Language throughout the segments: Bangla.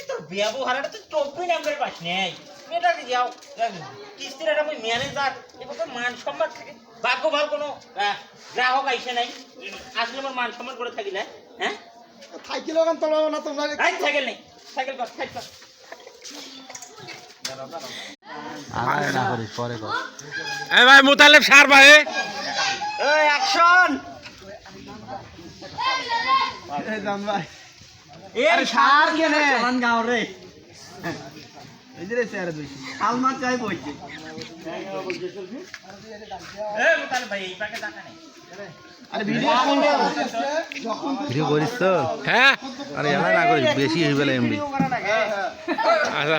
তোর ব্যবহারটা তো 24 নম্বরের পাস নেই মেয়েটাকে যাও কিস্তির একটা ম্যানেজার এবার তোর মান সম্মান থাকে ভাগ্য ভালো কোনো গ্রাহক আইসে নাই আসলে আমার মান সম্মান করে থাকি না হ্যাঁ সাইকেল ওখান তোলাবো না তোমরা সাইকেল নেই সাইকেল কর সাইকেল কর না করিস পরে কর এই ভাই মুতালেব সার ভাই এই অ্যাকশন এই জান ভাই এই সার কেনে মান গাও রে এই যে স্যার দুই কালমা চাই বইছে এই মুতালেব ভাই এই পাকে টাকা নেই আরে ভিডিও ভিডিও করিস তো হ্যাঁ আরে এলা না করিস বেশি হই গেল এমবি আচ্ছা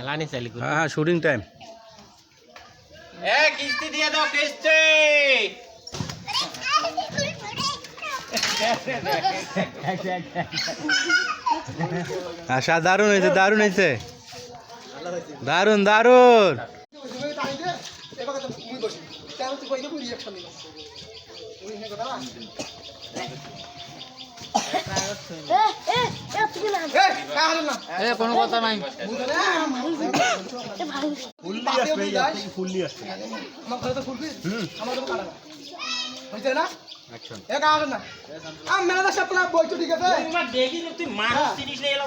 এলা নি চালি হ্যাঁ শুটিং টাইম এ কিস্তি দিয়ে দাও কিস্তি আশা দারুণ হয়েছে দারুণ হয়েছে দারুণ দারুণ কোনো কথা নাই দেখি তুই মানুষ জিনিস নিয়ে এলো